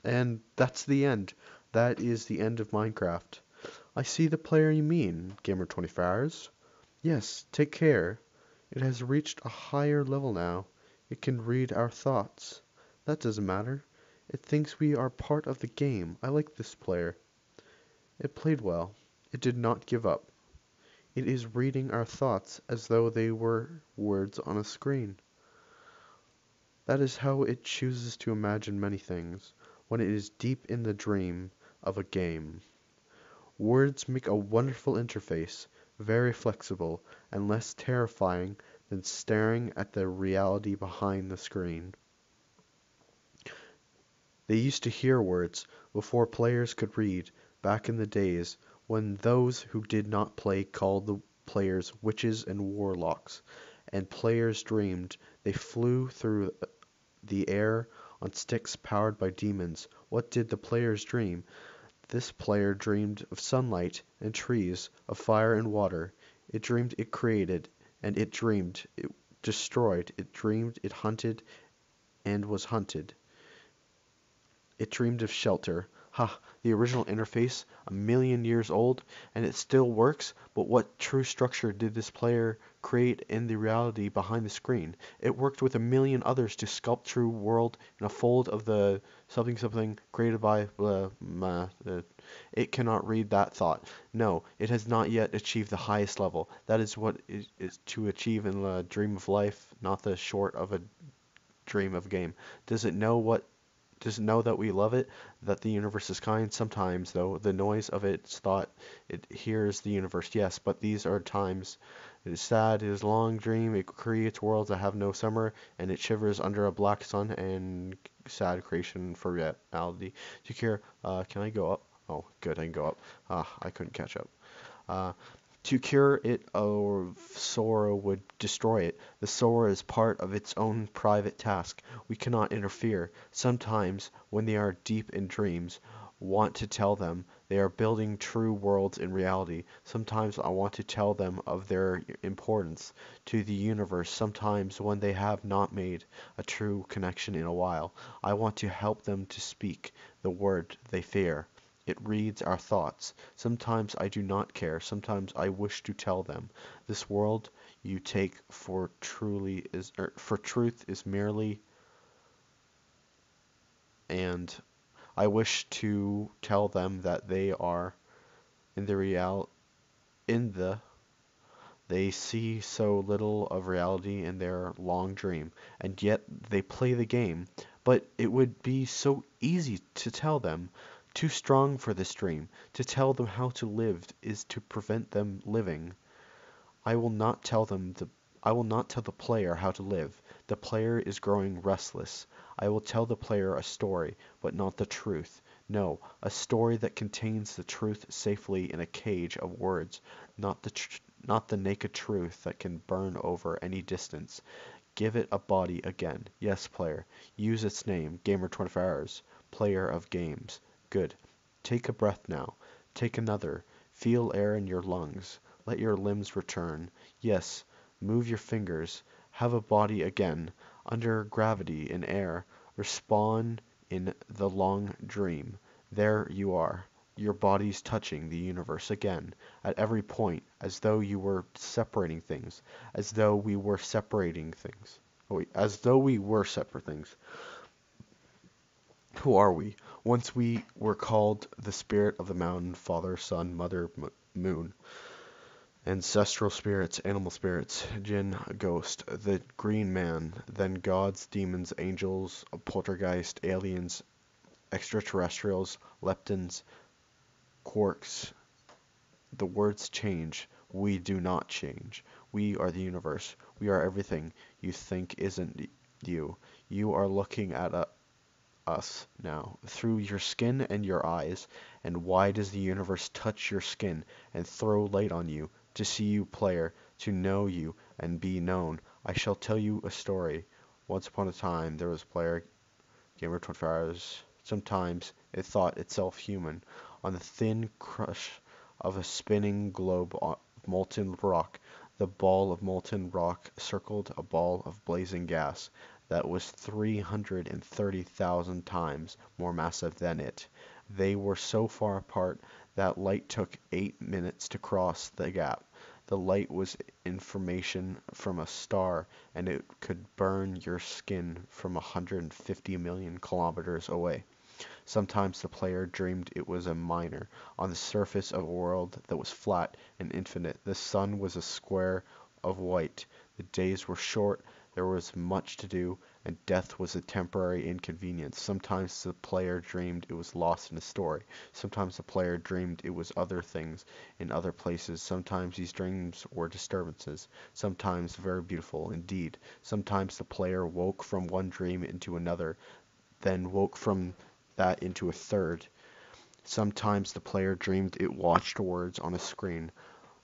And that's the end. That is the end of Minecraft. I see the player you mean, Gamer24hours. Yes, take care. It has reached a higher level now. It can read our thoughts. That doesn't matter. It thinks we are part of the game. I like this player. It played well. It did not give up. It is reading our thoughts as though they were words on a screen. That is how it chooses to imagine many things, when it is deep in the dream of a game. Words make a wonderful interface, very flexible, and less terrifying than staring at the reality behind the screen. They used to hear words before players could read, back in the days when those who did not play called the players witches and warlocks, and players dreamed. They flew through the air on sticks powered by demons. What did the players dream? This player dreamed of sunlight and trees, of fire and water. It dreamed it created, and it dreamed it destroyed. It dreamed it hunted and was hunted. It dreamed of shelter. Ha! The original interface, a million years old, and it still works, but what true structure did this player create in the reality behind the screen? It worked with a million others to sculpt true world in a fold of the something something created by it cannot read that thought. No, it has not yet achieved the highest level. That is what is to achieve in the dream of life, not the short of a dream of game. Does it know what just know that we love it, that the universe is kind. Sometimes, though, the noise of its thought, it hears the universe, yes, but these are times. It is sad, it is a long dream, it creates worlds that have no summer, and it shivers under a black sun and sad creation for reality. Takir, can I go up? Oh, good, I can go up. I couldn't catch up. Uh, to cure it or sorrow would destroy it. The sorrow is part of its own private task. We cannot interfere. Sometimes, when they are deep in dreams, want to tell them they are building true worlds in reality. Sometimes I want to tell them of their importance to the universe. Sometimes when they have not made a true connection in a while, I want to help them to speak the word they fear. It reads our thoughts. Sometimes I do not care. Sometimes I wish to tell them. This world you take for truly is for truth is merely, and I wish to tell them that they are in the real in the they see so little of reality in their long dream, and yet they play the game. But it would be so easy to tell them, too strong for this dream. To tell them how to live is to prevent them living. I will not tell them the I will not tell the player how to live. The player is growing restless. I will tell the player a story, but not the truth. No, a story that contains the truth safely in a cage of words, not the naked truth that can burn over any distance. Give it a body again. Yes, player. Use its name, Gamer24hours, player of games. Good. Take a breath now. Take another. Feel air in your lungs. Let your limbs return. Yes, move your fingers. Have a body again. Under gravity in air. Respawn in the long dream. There you are. Your body's touching the universe again, at every point, as though you were separating things, as though we were separating things. Oh, wait, as though we were separate things. Who are we? Once we were called the spirit of the mountain, father, sun, mother, moon, ancestral spirits, animal spirits, jinn, ghost, the green man, then gods, demons, angels, poltergeist, aliens, extraterrestrials, leptons, quarks. The words change. We do not change. We are the universe. We are everything you think isn't you. You are looking at us now through your skin and your eyes. And why does the universe touch your skin and throw light on you? To see you, player, to know you and be known. I shall tell you a story. Once upon a time, there was a player, Gamer24hours. Sometimes it thought itself human. On the thin crush of a spinning globe of molten rock, the ball of molten rock circled a ball of blazing gas. that was 330,000 times more massive than it. They were so far apart that light took 8 minutes to cross the gap. The light was information from a star, and it could burn your skin from 150 million kilometers away. Sometimes the player dreamed it was a miner on the surface of a world that was flat and infinite. The sun was a square of white. The days were short, there was much to do, and death was a temporary inconvenience. Sometimes the player dreamed it was lost in a story. Sometimes the player dreamed it was other things in other places. Sometimes these dreams were disturbances. Sometimes very beautiful indeed. Sometimes the player woke from one dream into another, then woke from that into a third. Sometimes the player dreamed it watched words on a screen.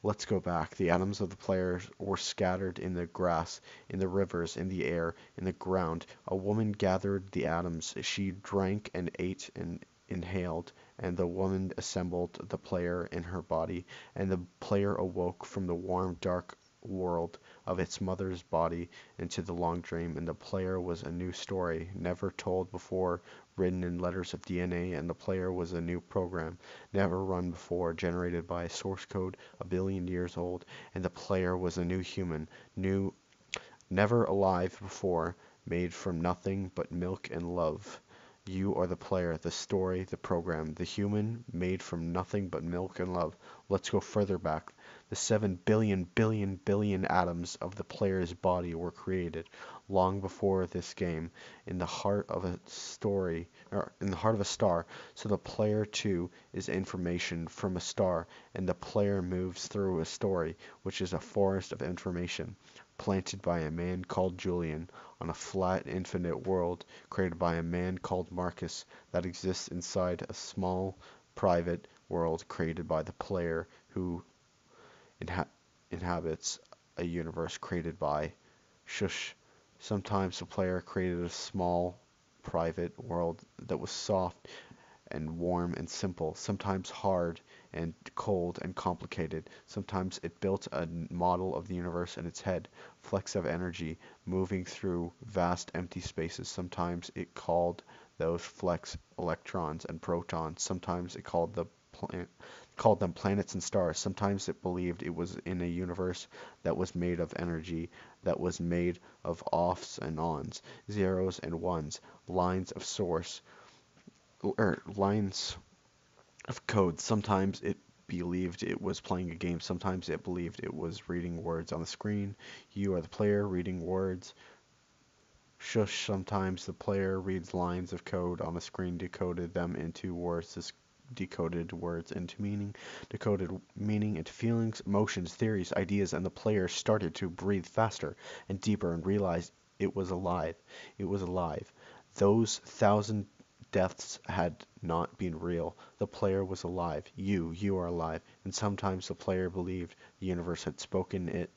Let's go back. The atoms of the player were scattered in the grass, in the rivers, in the air, in the ground. A woman gathered the atoms. She drank and ate and inhaled, and the woman assembled the player in her body, and the player awoke from the warm, dark world of its mother's body into the long dream, and the player was a new story, never told before, written in letters of DNA, and the player was a new program, never run before, generated by a source code a billion years old, and the player was a new human, new, never alive before, made from nothing but milk and love. You are the player, the story, the program, the human, made from nothing but milk and love. Let's go further back. The 7 billion atoms of the player's body were created long before this game, in the heart of a story, or in the heart of a star. So the player too is information from a star, and the player moves through a story, which is a forest of information, planted by a man called Julian, on a flat infinite world created by a man called Marcus that exists inside a small private world created by the player who inha- inhabits a universe created by Shush. Sometimes the player created a small private world that was soft and warm and simple, sometimes hard and cold and complicated. Sometimes it built a model of the universe in its head, flecks of energy moving through vast empty spaces. Sometimes it called those flecks electrons and protons. Sometimes it called them planets and stars. Sometimes it believed it was in a universe that was made of energy, that was made of offs and ons, zeros and ones, lines of source, or lines of code. Sometimes it believed it was playing a game. Sometimes it believed it was reading words on the screen. You are the player reading words. Shush. Sometimes the player reads lines of code on the screen, decoded them into words. This decoded words into meaning, decoded meaning into feelings, emotions, theories, ideas, and the player started to breathe faster and deeper and realized it was alive. It was alive. Those thousand deaths had not been real. The player was alive. You are alive. And sometimes the player believed the universe had spoken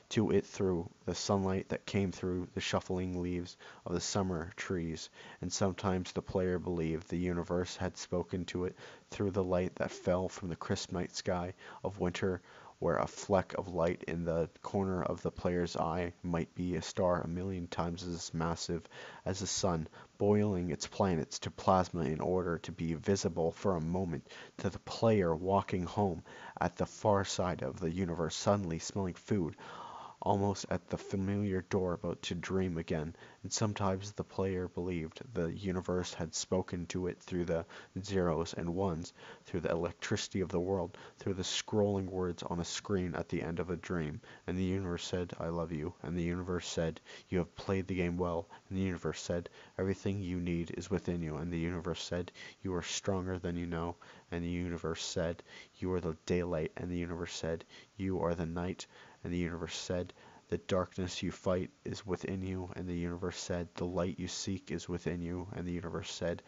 to it through the sunlight that came through the shuffling leaves of the summer trees, and sometimes the player believed the universe had spoken to it through the light that fell from the crisp night sky of winter, where a fleck of light in the corner of the player's eye might be a star a million times as massive as the sun, boiling its planets to plasma in order to be visible for a moment to the player walking home at the far side of the universe, suddenly smelling food almost at the familiar door, about to dream again. And sometimes the player believed the universe had spoken to it through the zeros and ones, through the electricity of the world, through the scrolling words on a screen at the end of a dream. And the universe said, I love you. And the universe said, you have played the game well. And the universe said, everything you need is within you. And the universe said, you are stronger than you know. And the universe said, you are the daylight. And the universe said, you are the night. And the universe said, the darkness you fight is within you. And the universe said, the light you seek is within you. And the universe said,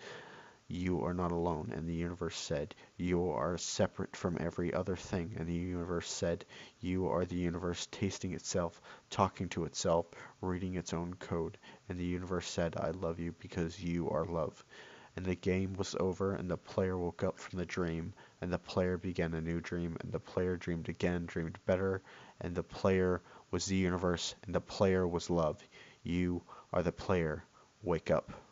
you are not alone. And the universe said, you are separate from every other thing. And the universe said, you are the universe tasting itself, talking to itself, reading its own code. And the universe said, I love you because you are love. And the game was over, and the player woke up from the dream, and the player began a new dream, and the player dreamed again, dreamed better, and the player was the universe, and the player was love. You are the player. Wake up.